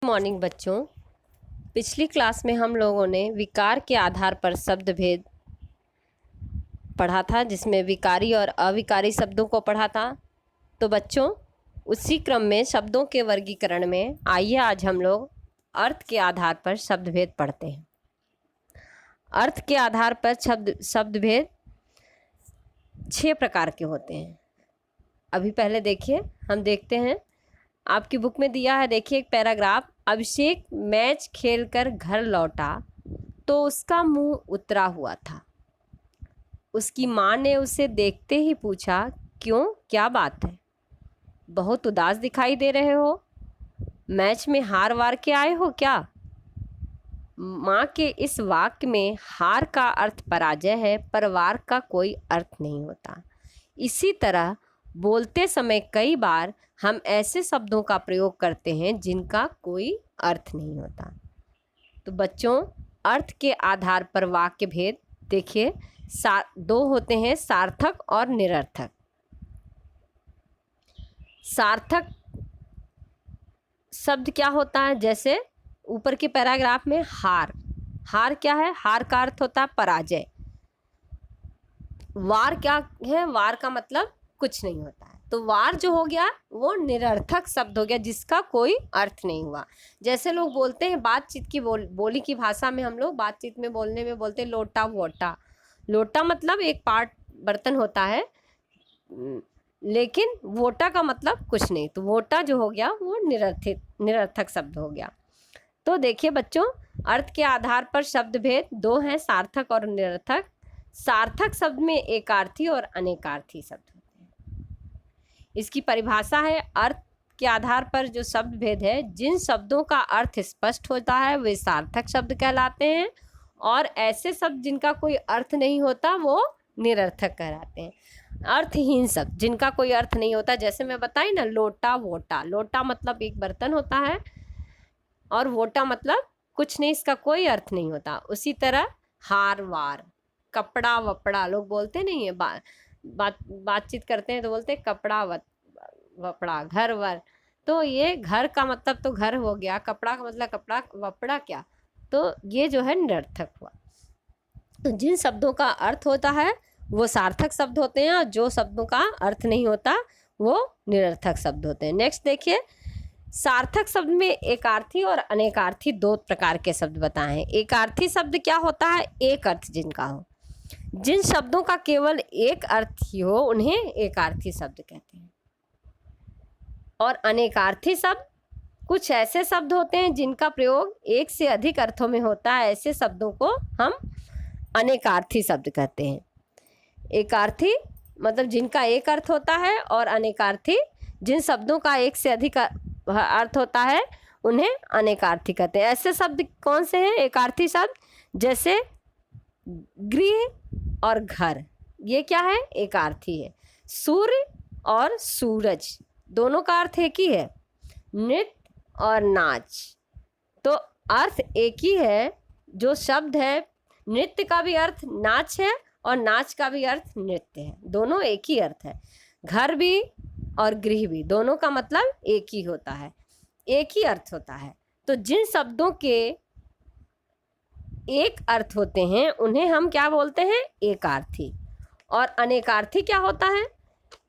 Morning बच्चों। पिछली class में हम लोगों ने विकार के आधार पर शब्द भेद पढ़ा था, जिसमें विकारी और अविकारी शब्दों को पढ़ा था। तो बच्चों, उसी क्रम में शब्दों के वर्गीकरण में आइए आज हम लोग अर्थ के आधार पर शब्द भेद पढ़ते हैं। अर्थ के आधार पर शब्द भेद 6 प्रकार के होते हैं। अभी पहले देखिए, हम देखते हैं, आपकी बुक में दिया है, देखिए एक पैराग्राफ। अभिषेक मैच खेलकर घर लौटा तो उसका मुंह उतरा हुआ था। उसकी माँ ने उसे देखते ही पूछा, क्यों, क्या बात है? बहुत उदास दिखाई दे रहे हो। मैच में हार वार के आए हो क्या? माँ के इस वाक्य में हार का अर्थ पराजय है, परिवार का कोई अर्थ नहीं होता। इसी तरह बोलते समय कई बार हम ऐसे शब्दों का प्रयोग करते हैं जिनका कोई अर्थ नहीं होता। तो बच्चों, अर्थ के आधार पर वाक्य भेद देखिए 2 होते हैं, सार्थक और निरर्थक। सार्थक शब्द क्या होता है? जैसे ऊपर के पैराग्राफ में हार क्या है? हार का अर्थ होता है पराजय। वार क्या है? वार का मतलब कुछ नहीं होता है। तो वार जो हो गया वो निरर्थक शब्द हो गया, जिसका कोई अर्थ नहीं हुआ। जैसे लोग बोलते हैं बातचीत की बोली की भाषा में, हम लोग बातचीत में बोलने में बोलते हैं लोटा वोटा। लोटा मतलब एक पार्ट बर्तन होता है, लेकिन वोटा का मतलब कुछ नहीं। तो वोटा जो हो गया वो निरर्थक शब्द हो गया। तो देखिए बच्चों, अर्थ के आधार पर शब्द भेद 2 हैं, सार्थक और निरर्थक। सार्थक शब्द में एकार्थी और अनेकार्थी शब्द होते हैं। इसकी परिभाषा है, अर्थ के आधार पर जो शब्द भेद है, जिन शब्दों का अर्थ स्पष्ट होता है वे सार्थक शब्द कहलाते हैं, और ऐसे शब्द जिनका कोई अर्थ नहीं होता वो निरर्थक कहलाते हैं। अर्थहीन शब्द जिनका कोई अर्थ नहीं होता, जैसे मैं बताई ना, लोटा वोटा। लोटा मतलब एक बर्तन होता है, और वोटा मतलब कुछ नहीं, इसका कोई अर्थ नहीं होता। उसी तरह हार वार, कपड़ा वपड़ा, लोग बोलते नहीं है, बातचीत करते हैं तो बोलते हैं कपड़ा वपड़ा, घर वर। तो ये घर का मतलब तो घर हो गया, कपड़ा का मतलब कपड़ा, वपड़ा क्या? तो ये जो है निरर्थक हुआ। तो जिन शब्दों का अर्थ होता है वो सार्थक शब्द होते हैं, और जो शब्दों का अर्थ नहीं होता वो निरर्थक शब्द होते हैं। नेक्स्ट देखिए, सार्थक शब्द में एकार्थी और अनेकार्थी 2 प्रकार के शब्द बताए हैं। एकार्थी शब्द क्या होता है? एक अर्थ जिनका हो। जिन शब्दों का केवल एक अर्थ ही हो उन्हें एकार्थी शब्द कहते हैं। और अनेकार्थी शब्द कुछ ऐसे शब्द होते हैं जिनका प्रयोग एक से अधिक अर्थों में होता है, ऐसे शब्दों को हम अनेकार्थी शब्द कहते हैं। एकार्थी मतलब जिनका एक अर्थ होता है, और अनेकार्थी जिन शब्दों का एक से अधिक अर्थ होता है उन्हें अनेकार्थी कहते हैं। ऐसे शब्द कौन से हैं एकार्थी शब्द? जैसे गृह और घर, ये क्या है? एकार्थी है। सूर्य और सूरज, दोनों का अर्थ एक ही है। नृत्य और नाच, तो अर्थ एक ही है। जो शब्द है, नृत्य का भी अर्थ नाच है और नाच का भी अर्थ नृत्य है, दोनों एक ही अर्थ है। घर भी और गृह भी, दोनों का मतलब एक ही होता है, एक ही अर्थ होता है। तो जिन शब्दों के एक अर्थ होते हैं उन्हें हम क्या बोलते हैं? एकार्थी। और अनेकार्थी क्या होता है?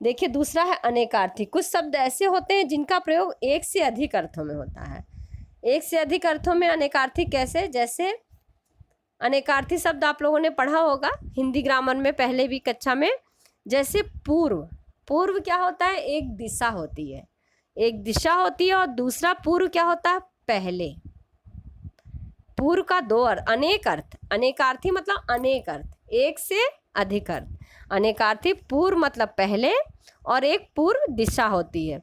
देखिए दूसरा है अनेकार्थी। कुछ शब्द ऐसे होते हैं जिनका प्रयोग एक से अधिक अर्थों में होता है। एक से अधिक अर्थों में अनेकार्थी कैसे? जैसे अनेकार्थी शब्द आप लोगों ने पढ़ा होगा हिंदी ग्रामर में पहले भी कक्षा में। जैसे पूर्व, पूर्व क्या होता है? एक दिशा होती है, एक दिशा होती है। और दूसरा पूर्व क्या होता है? पहले। पूर्व का 2 अर्थ, अनेक अर्थ। अनेकार्थी मतलब अनेक अर्थ, एक से अधिक अर्थ। अनेकार्थी पूर्व मतलब पहले, और एक पूर्व दिशा होती है।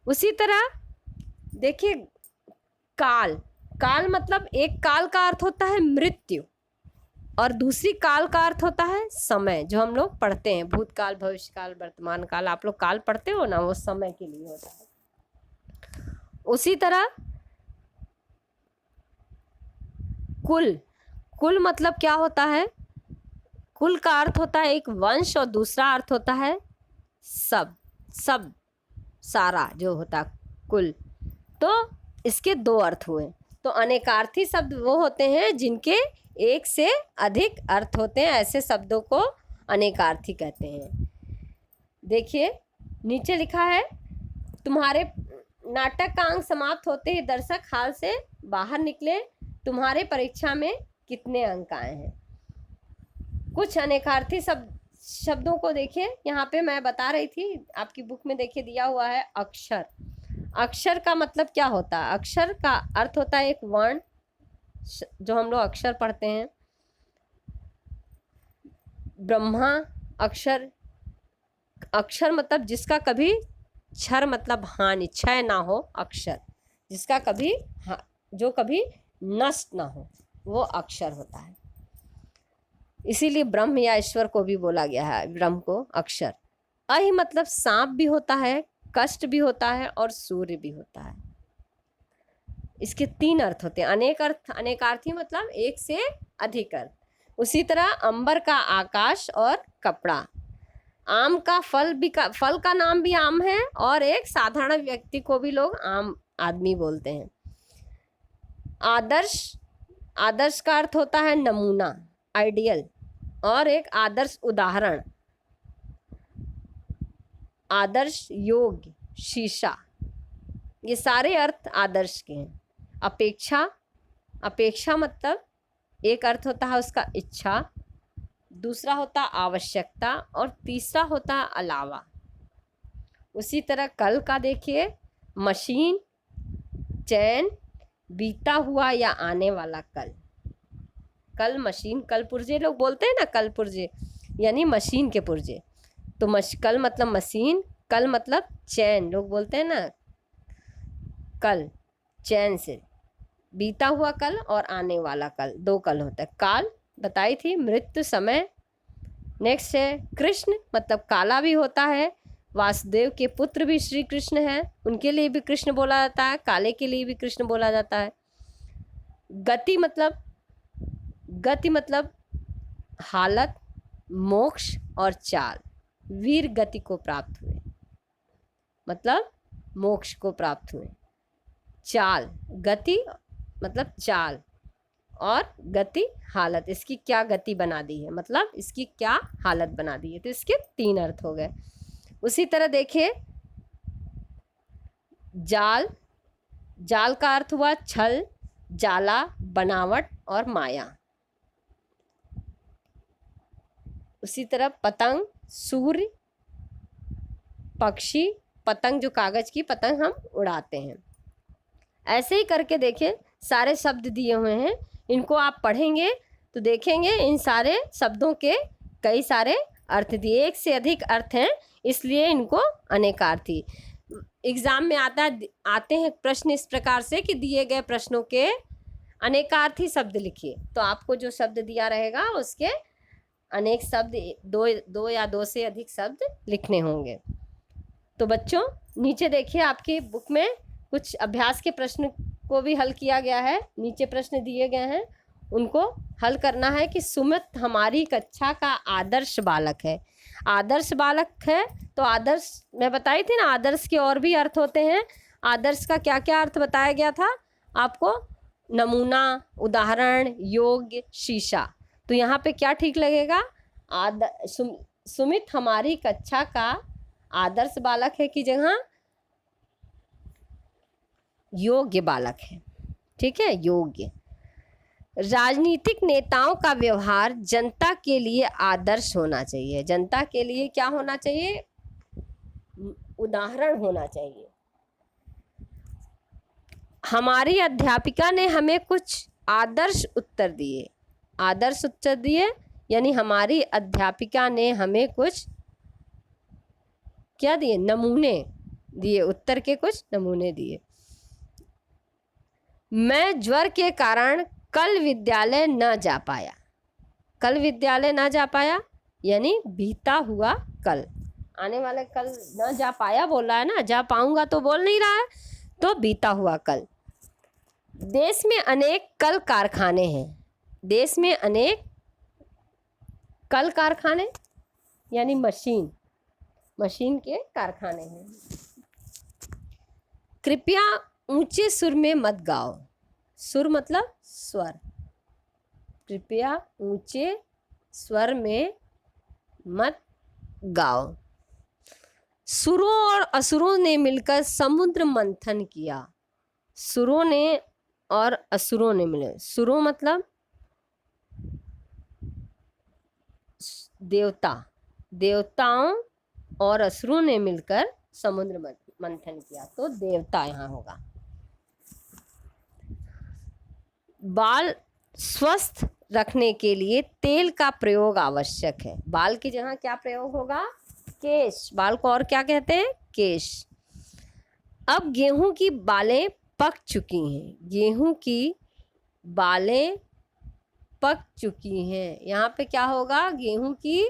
उसी तरह देखिए काल, काल मतलब एक काल का अर्थ होता है मृत्यु, और दूसरी काल का अर्थ होता है समय, जो हम लोग पढ़ते हैं भूतकाल, भविष्यकाल, वर्तमान काल। आप लोग काल पढ़ते हो ना, वो समय के लिए होता है। उसी तरह कुल, कुल मतलब क्या होता है? कुल का अर्थ होता है एक वंश, और दूसरा अर्थ होता है सब, सारा जो होता है कुल। तो इसके दो अर्थ हुए। तो अनेकार्थी शब्द वो होते हैं जिनके एक से अधिक अर्थ होते हैं, ऐसे शब्दों को अनेकार्थी कहते हैं। देखिए नीचे लिखा है, तुम्हारे नाटक का अंक समाप्त होते ही दर्शक हाल से बाहर निकले, तुम्हारे परीक्षा में कितने अंक आए हैं। कुछ अनेकार्थी शब्दों को देखिए, यहाँ पे मैं बता रही थी, आपकी बुक में देखिए दिया हुआ है अक्षर। अक्षर का मतलब क्या होता है? अक्षर का अर्थ होता है एक वर्ण, जो हम लोग अक्षर पढ़ते हैं। ब्रह्मा अक्षर, अक्षर मतलब जिसका कभी क्षर मतलब हानि, क्षय ना हो, अक्षर जिसका कभी जो कभी नष्ट ना हो, वो अक्षर होता है। इसीलिए ब्रह्म या ईश्वर को भी बोला गया है, ब्रह्म को अक्षर। अहि मतलब सांप भी होता है, कष्ट भी होता है और सूर्य भी होता है। इसके तीन अर्थ होते हैं। अनेक अर्थ, अनेकार्थी मतलब एक से अधिक अर्थ। उसी तरह अंबर का आकाश और कपड़ा। आम का फल भी फल का नाम भी आम है, और एक साधारण व्यक्ति को भी लोग आम आदमी बोलते हैं। आदर्श, आदर्श का अर्थ होता है नमूना, आइडियल, और एक आदर्श उदाहरण, आदर्श योग्य, शीशा। ये सारे अर्थ आदर्श के हैं। अपेक्षा, अपेक्षा मतलब एक अर्थ होता है उसका इच्छा, दूसरा होता आवश्यकता, और तीसरा होता अलावा। उसी तरह कल का देखिए, मशीन, चैन, बीता हुआ या आने वाला कल। कल मशीन, कल पुर्जे लोग बोलते हैं ना, कल पुर्जे यानी मशीन के पुर्जे। तो कल मतलब मशीन, कल मतलब चैन, लोग बोलते हैं ना कल, चैन से। बीता हुआ कल और आने वाला कल, दो कल होता है। काल बताई थी, मृत्यु, समय। नेक्स्ट है कृष्ण, मतलब काला भी होता है। वासुदेव के पुत्र भी श्री कृष्ण हैं, उनके लिए भी कृष्ण बोला जाता है, काले के लिए भी कृष्ण बोला जाता है। गति मतलब, गति मतलब हालत, मोक्ष और चाल। वीर गति को प्राप्त हुए, मतलब मोक्ष को प्राप्त हुए। चाल, गति मतलब चाल, और गति हालत, इसकी क्या गति बना दी है, मतलब इसकी क्या हालत बना दी है। तो इसके तीन अर्थ हो गए। उसी तरह देखिए जाल, जाल का अर्थ हुआ छल, जाला, बनावट और माया। उसी तरह पतंग, सूर्य, पक्षी, पतंग जो कागज की पतंग हम उड़ाते हैं। ऐसे ही करके देखिए सारे शब्द दिए हुए हैं, इनको आप पढ़ेंगे तो देखेंगे इन सारे शब्दों के कई सारे अर्थ दिए, एक से अधिक अर्थ हैं, इसलिए इनको अनेकार्थी। एग्जाम में आते हैं प्रश्न इस प्रकार से कि दिए गए प्रश्नों के अनेकार्थी शब्द लिखिए। तो आपको जो शब्द दिया रहेगा उसके अनेक शब्द, दो या दो से अधिक शब्द लिखने होंगे। तो बच्चों नीचे देखिए आपकी बुक में कुछ अभ्यास के प्रश्न को भी हल किया गया है। नीचे प्रश्न दिए गए हैं, उनको हल करना है कि सुमित हमारी कक्षा का आदर्श बालक है। आदर्श बालक है तो आदर्श, मैं बताई थी ना, आदर्श के और भी अर्थ होते हैं। आदर्श का क्या क्या अर्थ बताया गया था आपको? नमूना, उदाहरण, योग्य, शीशा। तो यहाँ पे क्या ठीक लगेगा? सुमित हमारी कक्षा का आदर्श बालक है की जगह योग्य बालक है। ठीक है, योग्य। राजनीतिक नेताओं का व्यवहार जनता के लिए आदर्श होना चाहिए। जनता के लिए क्या होना चाहिए? उदाहरण होना चाहिए। हमारी अध्यापिका ने हमें कुछ आदर्श उत्तर दिए। आदर्श उत्तर दिए यानी हमारी अध्यापिका ने हमें कुछ क्या दिए? नमूने दिए, उत्तर के कुछ नमूने दिए। मैं ज्वर के कारण कल विद्यालय न जा पाया। कल विद्यालय न जा पाया यानी बीता हुआ कल, आने वाले कल न जा पाया बोल रहा है ना, जा पाऊंगा तो बोल नहीं रहा है, तो बीता हुआ कल। देश में अनेक कल कारखाने हैं। देश में अनेक कल कारखाने यानी मशीन, मशीन के कारखाने हैं। कृपया ऊंचे सुर में मत गाओ। सुर मतलब स्वर। कृपया ऊंचे स्वर में मत गाओ। सुरों और असुरों ने मिलकर समुद्र मंथन किया। सुरों ने और असुरों ने मिले। सुरों मतलब देवता, देवताओं और असुरों ने मिलकर समुद्र मंथन किया, तो देवता यहाँ होगा। बाल स्वस्थ रखने के लिए तेल का प्रयोग आवश्यक है। बाल की जगह क्या प्रयोग होगा? केश। बाल को और क्या कहते हैं? केश। अब गेहूं की बालें पक चुकी हैं। गेहूं की बालें पक चुकी हैं। यहाँ पे क्या होगा? गेहूं की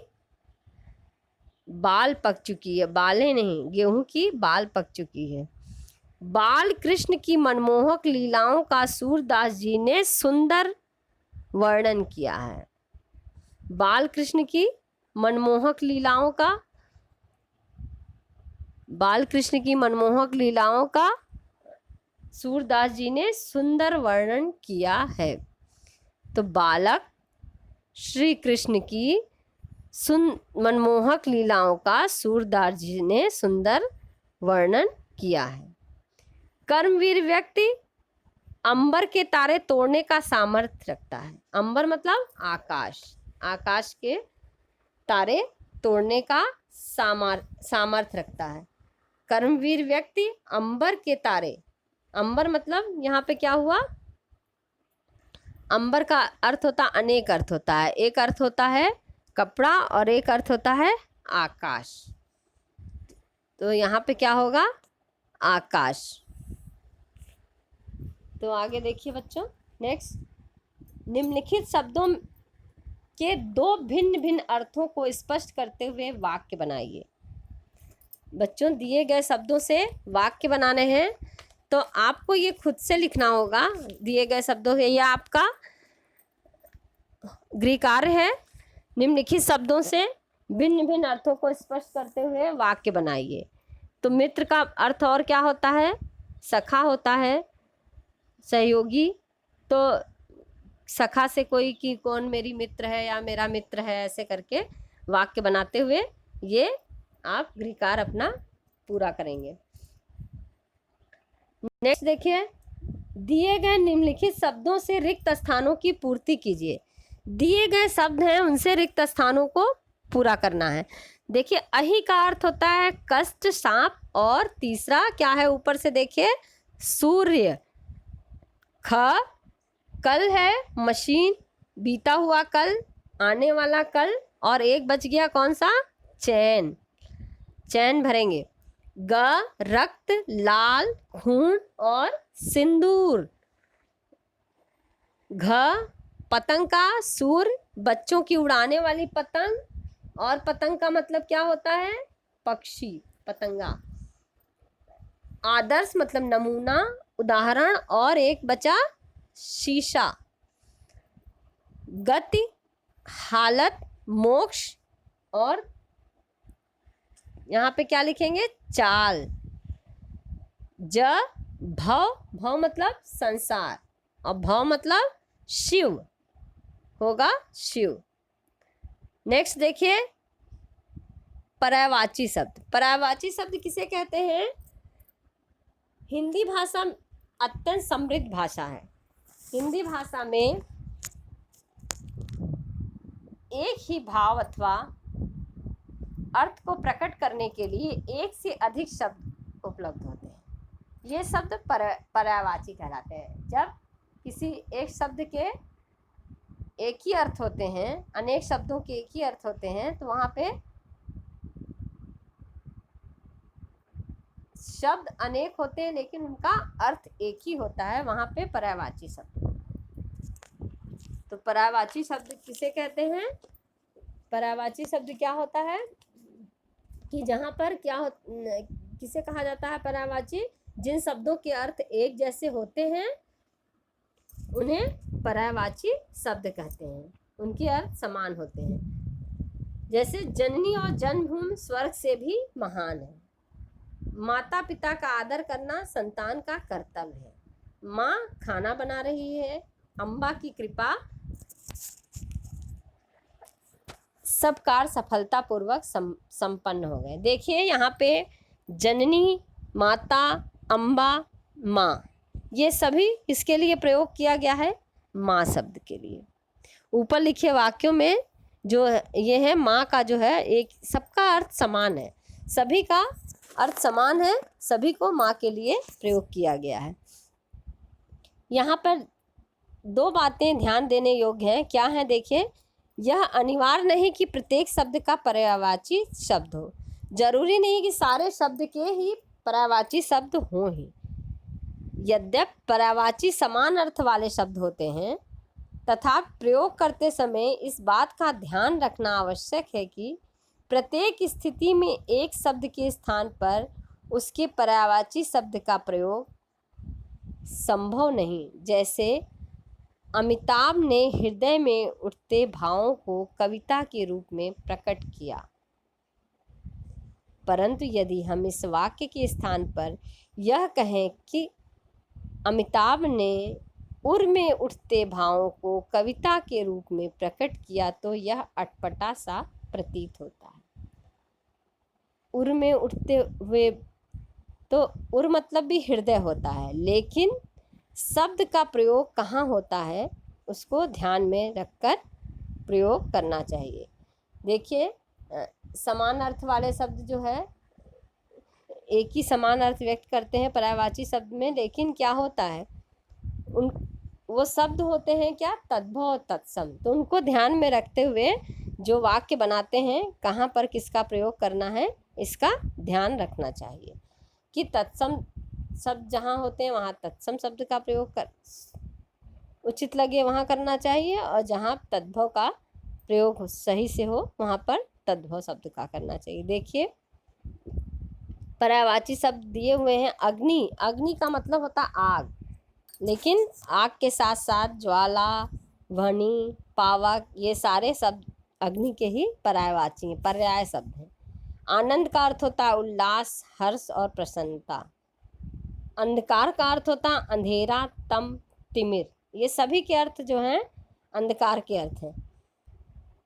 बाल पक चुकी है, बालें नहीं, गेहूं की बाल पक चुकी है। बाल कृष्ण की मनमोहक लीलाओं का सूरदास जी ने सुंदर वर्णन किया है। बाल कृष्ण की मनमोहक लीलाओं का, बाल कृष्ण की मनमोहक लीलाओं का सूरदास जी ने सुंदर वर्णन किया है। तो बालक श्री कृष्ण की मनमोहक लीलाओं का सूरदास जी ने सुंदर वर्णन किया है। कर्मवीर व्यक्ति अंबर के तारे तोड़ने का सामर्थ्य रखता है। अंबर मतलब आकाश। आकाश के तारे तोड़ने का सामर्थ्य रखता है। कर्मवीर व्यक्ति अंबर के तारे, अंबर मतलब यहाँ पे क्या हुआ? अंबर का अर्थ होता, अनेक अर्थ होता है। एक अर्थ होता है कपड़ा और एक अर्थ होता है आकाश। तो यहाँ पे क्या होगा? आकाश। तो आगे देखिए बच्चों, नेक्स्ट, निम्नलिखित शब्दों के दो भिन्न भिन्न अर्थों को स्पष्ट करते हुए वाक्य बनाइए। बच्चों दिए गए शब्दों से वाक्य बनाने हैं, तो आपको ये खुद से लिखना होगा। दिए गए शब्दों से, यह आपका गृह कार्य है। निम्नलिखित शब्दों से भिन्न भिन्न अर्थों को स्पष्ट करते हुए वाक्य बनाइए। तो मित्र का अर्थ और क्या होता है? सखा होता है, सहयोगी। तो सखा से कोई कि कौन मेरी मित्र है या मेरा मित्र है, ऐसे करके वाक्य बनाते हुए ये आप गृह कार्य अपना पूरा करेंगे। नेक्स्ट देखिए, दिए गए निम्नलिखित शब्दों से रिक्त स्थानों की पूर्ति कीजिए। दिए गए शब्द हैं, उनसे रिक्त स्थानों को पूरा करना है। देखिए, अहि का अर्थ होता है कष्ट, सांप, और तीसरा क्या है? ऊपर से देखिए, सूर्य। ख कल है, मशीन, बीता हुआ कल, आने वाला कल, और एक बच गया कौन सा? चैन। चैन भरेंगे। ग रक्त, लाल, खून और सिंदूर। घ पतंग का सूर्य, बच्चों की उड़ाने वाली पतंग, और पतंग का मतलब क्या होता है? पक्षी, पतंगा। आदर्श मतलब नमूना, उदाहरण, और एक बचा शीशा। गति हालत, मोक्ष, और यहाँ पे क्या लिखेंगे? चाल। ज भव, भव मतलब संसार, और भव मतलब शिव, होगा शिव। नेक्स्ट देखिए, पर्यायवाची शब्द। पर्यायवाची शब्द किसे कहते हैं? हिंदी भाषा अत्यंत समृद्ध भाषा है। हिंदी भाषा में एक ही भाव अथवा अर्थ को प्रकट करने के लिए एक से अधिक शब्द उपलब्ध होते हैं। ये शब्द पर्यायवाची कहलाते हैं। जब किसी एक शब्द के एक ही अर्थ होते हैं, अनेक शब्दों के एक ही अर्थ होते हैं, तो वहाँ पे शब्द अनेक होते हैं लेकिन उनका अर्थ एक ही होता है, वहाँ पे पर्यायवाची शब्द। तो पर्यायवाची शब्द किसे कहते हैं? पर्यायवाची शब्द क्या होता है कि जहाँ पर क्या किसे कहा जाता है पर्यायवाची? जिन शब्दों के अर्थ एक जैसे होते हैं उन्हें पर्यायवाची शब्द कहते हैं, उनके अर्थ समान होते हैं। जैसे जननी और जन्मभूमि स्वर्ग से भी महान है। माता पिता का आदर करना संतान का कर्तव्य है। माँ खाना बना रही है, अम्बा की कृपा, सब कार्य सफलतापूर्वक संपन्न हो गए। देखिए यहाँ पे जननी, माता, अम्बा, माँ, ये सभी किसके लिए प्रयोग किया गया है? माँ शब्द के लिए। ऊपर लिखे वाक्यों में जो ये है माँ का जो है एक सबका अर्थ समान है, सभी का अर्थ समान है, सभी को माँ के लिए प्रयोग किया गया है। यहाँ पर दो बातें ध्यान देने योग्य हैं। क्या है? देखिए, यह अनिवार्य नहीं कि प्रत्येक शब्द का पर्यायवाची शब्द हो। जरूरी नहीं कि सारे शब्द के ही पर्यायवाची शब्द हों ही। यद्यपि पर्यायवाची समान अर्थ वाले शब्द होते हैं, तथा प्रयोग करते समय इस बात का ध्यान रखना आवश्यक है कि प्रत्येक स्थिति में एक शब्द के स्थान पर उसके पर्यायवाची शब्द का प्रयोग संभव नहीं। जैसे अमिताभ ने हृदय में उठते भावों को कविता के रूप में प्रकट किया, परंतु यदि हम इस वाक्य के स्थान पर यह कहें कि अमिताभ ने उर में उठते भावों को कविता के रूप में प्रकट किया, तो यह अटपटा सा प्रतीत होता है। उर में उठते हुए, तो उर मतलब भी हृदय होता है, लेकिन शब्द का प्रयोग कहाँ होता है उसको ध्यान में रखकर प्रयोग करना चाहिए। देखिए, समान अर्थ वाले शब्द जो है एक ही समान अर्थ व्यक्त करते हैं पर्यायवाची शब्द में, लेकिन क्या होता है वो शब्द होते हैं क्या? तद्भव और तत्सम। तो उनको ध्यान में रखते हुए जो वाक्य बनाते हैं कहाँ पर किसका प्रयोग करना है इसका ध्यान रखना चाहिए कि तत्सम शब्द जहाँ होते हैं वहाँ तत्सम शब्द का प्रयोग कर उचित लगे वहाँ करना चाहिए, और जहाँ तद्भव का प्रयोग सही से हो वहाँ पर तद्भव शब्द का करना चाहिए। देखिए, पर्यायवाची शब्द दिए हुए हैं अग्नि। अग्नि का मतलब होता आग, लेकिन आग के साथ साथ ज्वाला, वह्नि, पावक, ये सारे शब्द अग्नि के ही पर्यायवाची हैं, पर्याय शब्द हैं। आनंद का अर्थ होता है उल्लास, हर्ष और प्रसन्नता। अंधकार का अर्थ होता है अंधेरा, तम, तिमिर। ये सभी के अर्थ जो हैं अंधकार के अर्थ हैं।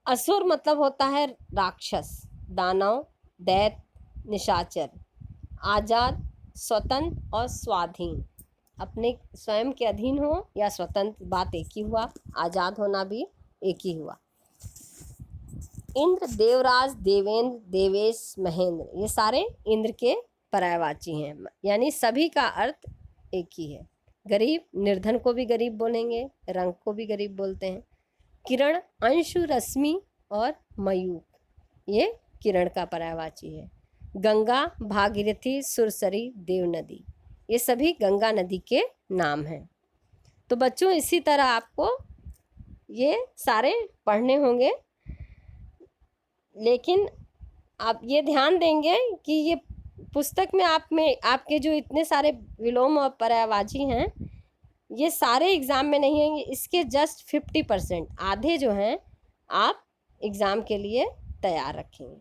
असुर मतलब होता है राक्षस, दानव, दैत्य, निशाचर। आजाद, स्वतंत्र और स्वाधीन, अपने स्वयं के अधीन हो या स्वतंत्र, बात एक ही हुआ। आजाद होना भी एक ही हुआ। इंद्र, देवराज, देवेंद्र, देवेश, महेंद्र, ये सारे इंद्र के पर्यायवाची हैं, यानी सभी का अर्थ एक ही है। गरीब, निर्धन को भी गरीब बोलेंगे, रंग को भी गरीब बोलते हैं। किरण, अंशु, रश्मि और मयूख, ये किरण का पर्यायवाची है। गंगा, भागीरथी, सुरसरी, देव नदी, ये सभी गंगा नदी के नाम हैं। तो बच्चों इसी तरह आपको ये सारे पढ़ने होंगे, लेकिन आप ये ध्यान देंगे कि ये पुस्तक में आपके जो इतने सारे विलोम और पर्यायवाची हैं ये सारे एग्ज़ाम में नहीं होंगे, इसके जस्ट 50%, आधे जो हैं आप एग्ज़ाम के लिए तैयार रखेंगे।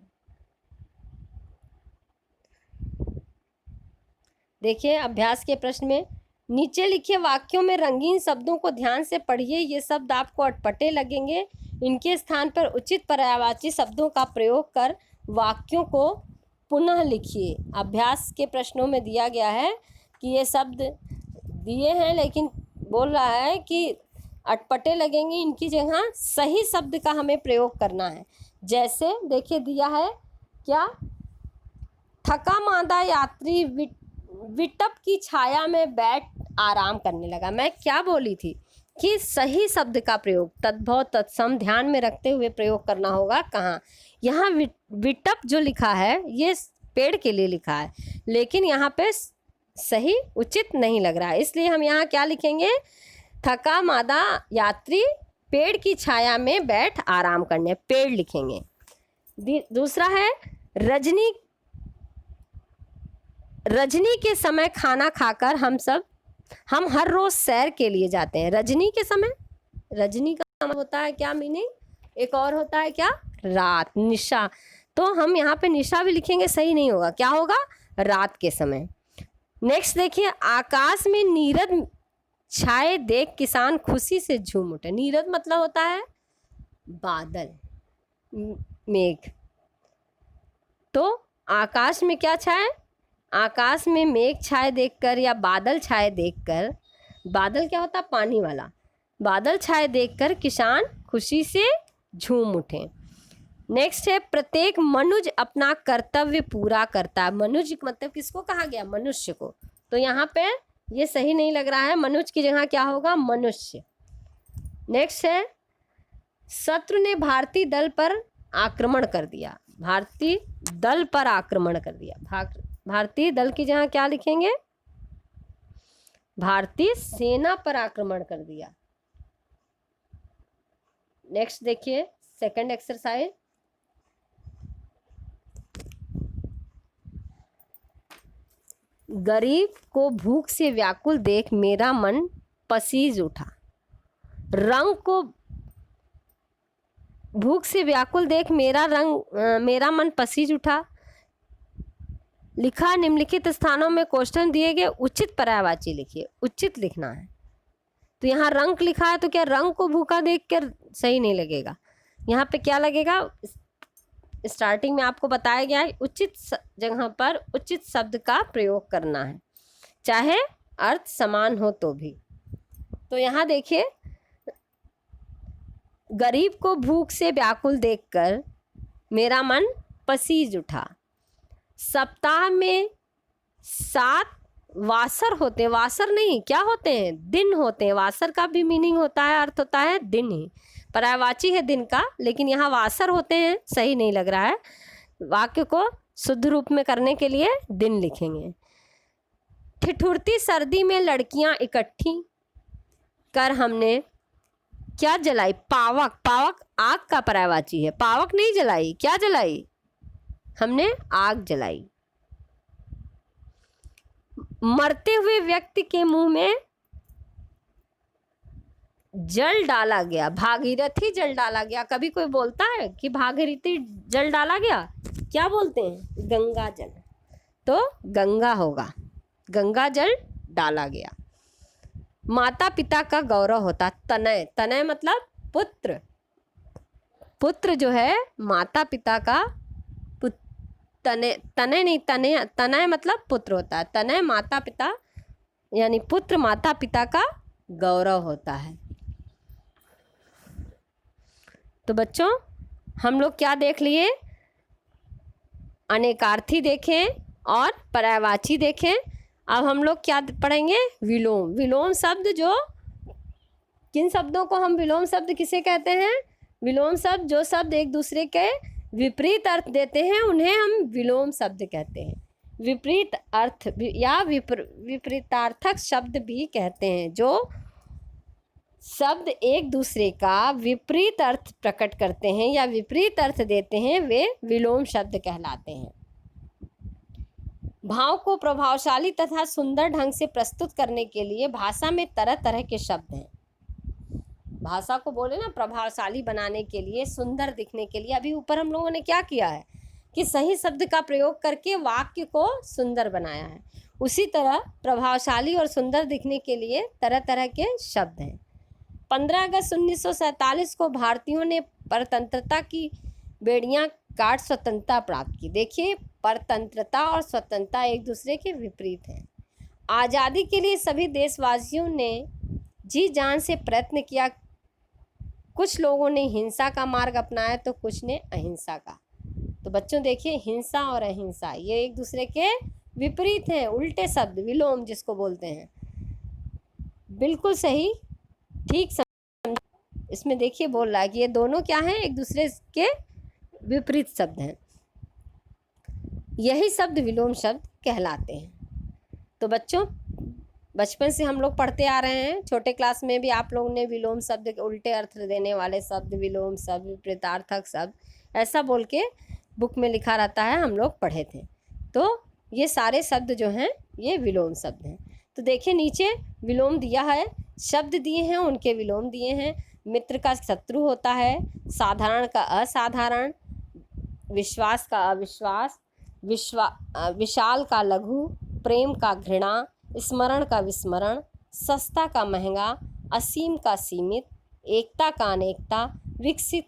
देखिए, अभ्यास के प्रश्न में नीचे लिखे वाक्यों में रंगीन शब्दों को ध्यान से पढ़िए। ये शब्द आपको अटपटे लगेंगे, इनके स्थान पर उचित पर्यायवाची शब्दों का प्रयोग कर वाक्यों को पुनः लिखिए। अभ्यास के प्रश्नों में दिया गया है कि ये शब्द दिए हैं, लेकिन बोल रहा है कि अटपटे लगेंगे, इनकी जगह सही शब्द का हमें प्रयोग करना है। जैसे देखिए दिया है क्या? थका मांदा यात्री विटप की छाया में बैठ आराम करने लगा। मैं क्या बोली थी कि सही शब्द का प्रयोग तद्भव तत्सम ध्यान में रखते हुए प्रयोग करना होगा। कहाँ? यहाँ विटप जो लिखा है ये पेड़ के लिए लिखा है, लेकिन यहाँ पे सही उचित नहीं लग रहा है, इसलिए हम यहाँ क्या लिखेंगे? थका मादा यात्री पेड़ की छाया में बैठ आराम करने, पेड़ लिखेंगे। दूसरा है रजनी के समय खाना खाकर हम हर रोज सैर के लिए जाते हैं। रजनी के समय, रजनी का होता है क्या मीनिंग? एक और होता है क्या? रात, निशा। तो हम यहाँ पे निशा भी लिखेंगे, सही नहीं होगा। क्या होगा? रात के समय। नेक्स्ट देखिए, आकाश में नीरद छाए देख किसान खुशी से झूम उठे। नीरद मतलब होता है बादल, मेघ। तो आकाश में क्या छाए, आकाश में मेघ छाए देखकर या बादल छाए देखकर, बादल क्या होता है, पानी वाला, बादल छाए देखकर किसान खुशी से झूम उठे। नेक्स्ट है, प्रत्येक मनुज अपना कर्तव्य पूरा करता है। मनुज मतलब किसको कहा गया, मनुष्य को। तो यहाँ पे ये सही नहीं लग रहा है, मनुज की जगह क्या होगा, मनुष्य। नेक्स्ट है, शत्रु ने भारतीय दल पर आक्रमण कर दिया। भारतीय दल पर आक्रमण कर दिया। भारतीय दल की जगह क्या लिखेंगे, भारतीय सेना पर आक्रमण कर दिया। नेक्स्ट देखिए, सेकंड एक्सरसाइज, गरीब को भूख से व्याकुल देख मेरा मन पसीज उठा। रंग को भूख से व्याकुल देख मेरा मन पसीज उठा। लिखा, निम्नलिखित स्थानों में क्वेश्चन दिए गए, उचित पर्यायवाची लिखिए। उचित लिखना है। तो यहाँ रंग लिखा है, तो क्या रंग को भूखा देख कर सही नहीं लगेगा। यहाँ पे क्या लगेगा, स्टार्टिंग में आपको बताया गया है उचित जगह पर उचित शब्द का प्रयोग करना है, चाहे अर्थ समान हो तो भी। तो यहाँ देखिए, गरीब को भूख से व्याकुल देखकर मेरा मन पसीज उठा। सप्ताह में 7 वासर होते हैं, वासर नहीं, क्या होते हैं, दिन होते हैं। वासर का भी मीनिंग होता है, अर्थ होता है दिन ही, पर्यायवाची है दिन का, लेकिन यहाँ वासर होते हैं, सही नहीं लग रहा है। वाक्य को शुद्ध रूप में करने के लिए दिन लिखेंगे। ठिठुरती सर्दी में लड़कियां इकट्ठी कर हमने क्या जलाई, पावक। पावक आग का पर्यायवाची है, पावक नहीं जलाई, क्या जलाई, हमने आग जलाई। मरते हुए व्यक्ति के मुंह में जल डाला गया, भागीरथी जल डाला गया। कभी कोई बोलता है कि भागीरथी जल डाला गया, क्या बोलते हैं, गंगा जल। तो गंगा होगा, गंगा जल डाला गया। माता पिता का गौरव होता, तनय। तनय मतलब पुत्र, पुत्र जो है माता पिता का, तनय तनय नहीं, तनय तनय मतलब पुत्र होता है। तनय माता पिता यानी पुत्र माता पिता का गौरव होता है। तो बच्चों हम लोग क्या देख लिए, अनेकार्थी देखें और पर्यायवाची देखें। अब हम लोग क्या पढ़ेंगे, विलोम। विलोम शब्द, जो किन शब्दों को हम विलोम शब्द किसे कहते हैं, विलोम शब्द जो शब्द एक दूसरे के विपरीत अर्थ देते हैं उन्हें हम विलोम शब्द कहते हैं। विपरीत अर्थ या विपरीतार्थक शब्द भी कहते हैं। जो शब्द एक दूसरे का विपरीत अर्थ प्रकट करते हैं या विपरीत अर्थ देते हैं, वे विलोम शब्द कहलाते हैं। भाव को प्रभावशाली तथा सुंदर ढंग से प्रस्तुत करने के लिए भाषा में तरह तरह के शब्द हैं। भाषा को बोले ना प्रभावशाली बनाने के लिए, सुंदर दिखने के लिए, अभी ऊपर हम लोगों ने क्या किया है कि सही शब्द का प्रयोग करके वाक्य को सुंदर बनाया है। उसी तरह प्रभावशाली और सुंदर दिखने के लिए तरह तरह के शब्द हैं। 15 अगस्त 1947 को भारतीयों ने परतंत्रता की बेड़ियां काट स्वतंत्रता प्राप्त की। देखिए, परतंत्रता और स्वतंत्रता एक दूसरे के विपरीत हैं। आज़ादी के लिए सभी देशवासियों ने जी जान से प्रयत्न किया। कुछ लोगों ने हिंसा का मार्ग अपनाया तो कुछ ने अहिंसा का। तो बच्चों देखिए, हिंसा और अहिंसा ये एक दूसरे के विपरीत हैं, उल्टे शब्द, विलोम जिसको बोलते हैं। बिल्कुल सही, ठीक समझ। इसमें देखिए बोल रहा है कि ये दोनों क्या हैं, एक दूसरे के विपरीत शब्द हैं। यही शब्द विलोम शब्द कहलाते हैं। तो बच्चों बचपन से हम लोग पढ़ते आ रहे हैं, छोटे क्लास में भी आप लोगों ने विलोम शब्द के उल्टे अर्थ देने वाले शब्द, विलोम शब्द, विपरीतार्थक शब्द, ऐसा बोल के बुक में लिखा रहता है, हम लोग पढ़े थे। तो ये सारे शब्द जो हैं ये विलोम शब्द हैं। तो देखिए नीचे विलोम दिया है, शब्द दिए हैं, उनके विलोम दिए हैं। मित्र का शत्रु होता है, साधारण का असाधारण, विश्वास का अविश्वास, विशाल का लघु, प्रेम का घृणा, स्मरण का विस्मरण, सस्ता का महंगा, असीम का सीमित, एकता का अनेकता, विकसित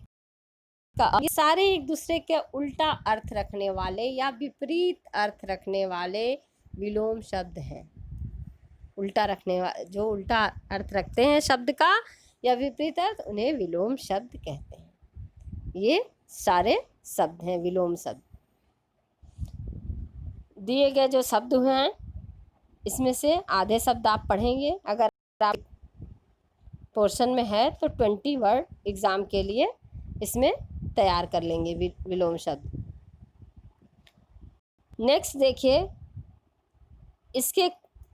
का, ये सारे एक दूसरे के उल्टा अर्थ रखने वाले या विपरीत अर्थ रखने वाले विलोम शब्द हैं। उल्टा रखने वाले, जो उल्टा अर्थ रखते हैं शब्द का या विपरीत अर्थ, उन्हें विलोम शब्द कहते हैं। ये सारे शब्द हैं विलोम शब्द। दिए गए जो शब्द हैं इसमें से आधे शब्द आप पढ़ेंगे, अगर आप पोर्शन में है तो 20 वर्ड एग्ज़ाम के लिए इसमें तैयार कर लेंगे विलोम शब्द। नेक्स्ट देखिए, इसके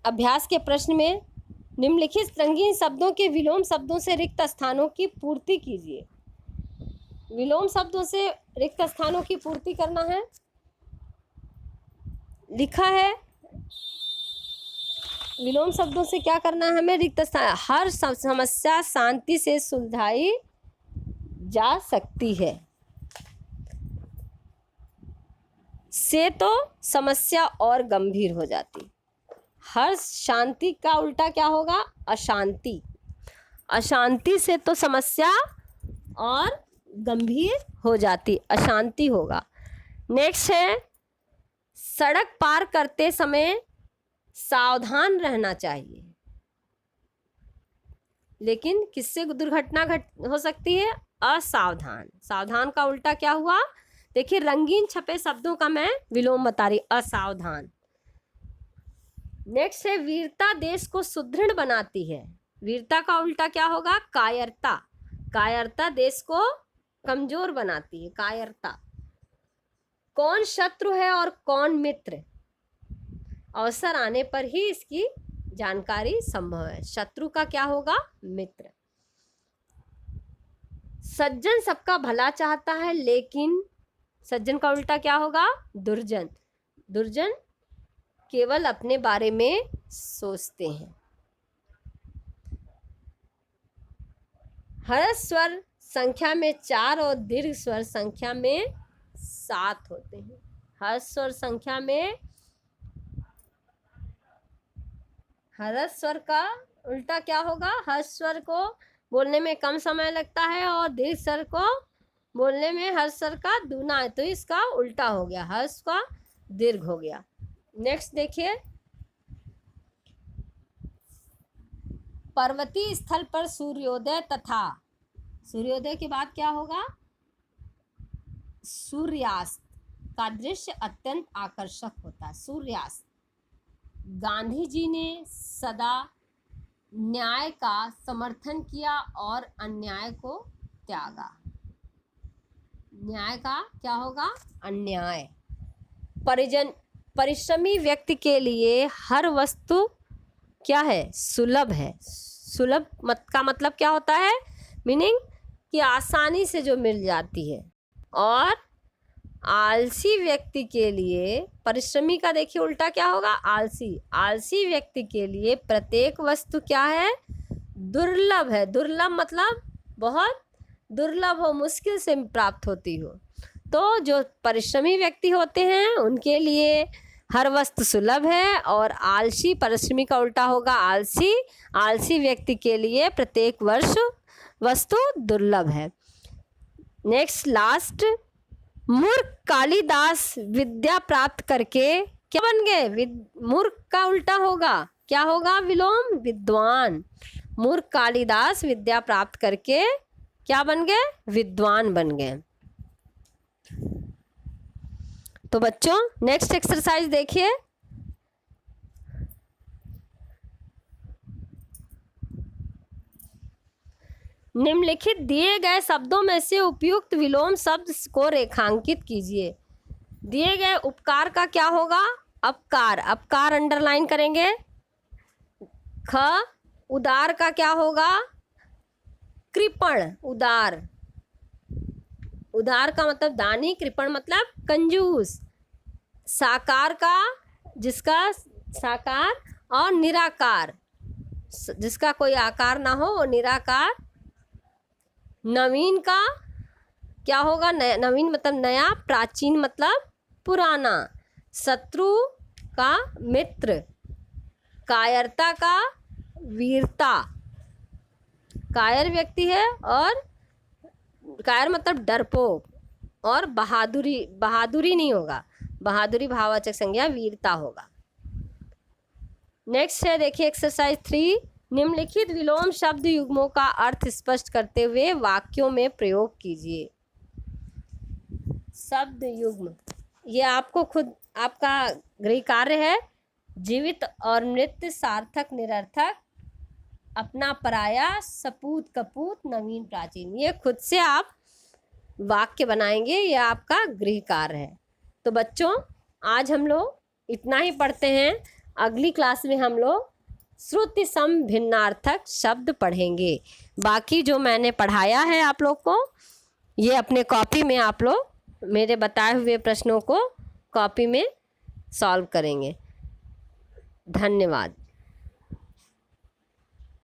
अभ्यास के प्रश्न में निम्नलिखित रंगीन शब्दों के विलोम शब्दों से रिक्त स्थानों की पूर्ति कीजिए। विलोम शब्दों से रिक्त स्थानों की पूर्ति करना है। लिखा है विलोम शब्दों से क्या करना है हमें, रिक्त स्थान। हर समस्या शांति से सुलझाई जा सकती है। से तो समस्या और गंभीर हो जाती। हर शांति का उल्टा क्या होगा, अशांति। अशांति से तो समस्या और गंभीर हो जाती, अशांति होगा। नेक्स्ट है, सड़क पार करते समय सावधान रहना चाहिए, लेकिन किससे दुर्घटना हो सकती है, असावधान। सावधान का उल्टा क्या हुआ, देखिए रंगीन छपे शब्दों का मैं विलोम बता रही, असावधान। नेक्स्ट है, वीरता देश को सुदृढ़ बनाती है। वीरता का उल्टा क्या होगा, कायरता। कायरता देश को कमजोर बनाती है, कायरता। कौन शत्रु है और कौन मित्र, अवसर आने पर ही इसकी जानकारी संभव है। शत्रु का क्या होगा, मित्र। सज्जन सबका भला चाहता है, लेकिन सज्जन का उल्टा क्या होगा, दुर्जन। दुर्जन केवल अपने बारे में सोचते हैं। ह्रस्व स्वर संख्या में 4 और दीर्घ स्वर संख्या में 7 होते हैं। ह्रस्व स्वर संख्या में, ह्रस्व स्वर का उल्टा क्या होगा, ह्रस्व स्वर को बोलने में कम समय लगता है और दीर्घ स्वर को बोलने में ह्रस्व स्वर का दूना है, तो इसका उल्टा हो गया, ह्रस्व का दीर्घ हो गया। नेक्स्ट देखिए, पर्वतीय स्थल पर सूर्योदय तथा, सूर्योदय के बाद क्या होगा, सूर्यास्त का दृश्य अत्यंत आकर्षक होता है, सूर्यास्त। गांधी जी ने सदा न्याय का समर्थन किया और अन्याय को त्यागा। न्याय का क्या होगा, अन्याय। परिश्रमी व्यक्ति के लिए हर वस्तु क्या है, सुलभ है। सुलभ का मतलब क्या होता है, मीनिंग कि आसानी से जो मिल जाती है। और आलसी व्यक्ति के लिए, परिश्रमी का देखिए उल्टा क्या होगा, आलसी। आलसी व्यक्ति के लिए प्रत्येक वस्तु क्या है, दुर्लभ है। दुर्लभ मतलब बहुत दुर्लभ हो, मुश्किल से प्राप्त होती हो। तो जो परिश्रमी व्यक्ति होते हैं उनके लिए हर वस्तु सुलभ है, और आलसी, परिश्रमी का उल्टा होगा आलसी। आलसी व्यक्ति के लिए प्रत्येक वस्तु दुर्लभ है। नेक्स्ट लास्ट, मूर्ख कालिदास विद्या प्राप्त करके क्या बन गए, मूर्ख का उल्टा होगा क्या होगा, विलोम, विद्वान। मूर्ख कालिदास विद्या प्राप्त करके क्या बन गए, विद्वान बन गए। तो बच्चों नेक्स्ट एक्सरसाइज देखिए। निम्नलिखित दिए गए शब्दों में से उपयुक्त विलोम शब्द को रेखांकित कीजिए। दिए गए उपकार का क्या होगा, अपकार। अपकार अंडरलाइन करेंगे। ख, उदार का क्या होगा, कृपण, उदार। उदार का मतलब दानी, कृपण मतलब कंजूस। साकार का, जिसका साकार, और निराकार, जिसका कोई आकार ना हो वो निराकार। नवीन का क्या होगा, नवीन मतलब नया, प्राचीन मतलब पुराना। शत्रु का मित्र, कायरता का वीरता। कायर व्यक्ति है और कायर मतलब डरपोक, और बहादुरी, बहादुरी नहीं होगा, बहादुरी भाववाचक संज्ञा वीरता होगा। नेक्स्ट है देखिए एक्सरसाइज 3, निम्नलिखित विलोम शब्द युग्मों का अर्थ स्पष्ट करते हुए वाक्यों में प्रयोग कीजिए। शब्द युग्म, ये आपको खुद आपका गृह कार्य है। जीवित और मृत, सार्थक निरर्थक, अपना पराया, सपूत कपूत, नवीन प्राचीन, ये खुद से आप वाक्य बनाएंगे, ये आपका गृह कार्य है। तो बच्चों आज हम लोग इतना ही पढ़ते हैं। अगली क्लास में हम लोग श्रुति सम भिन्नार्थक शब्द पढ़ेंगे। बाकी जो मैंने पढ़ाया है आप लोग को, ये अपने कॉपी में आप लोग मेरे बताए हुए प्रश्नों को कॉपी में सॉल्व करेंगे। धन्यवाद।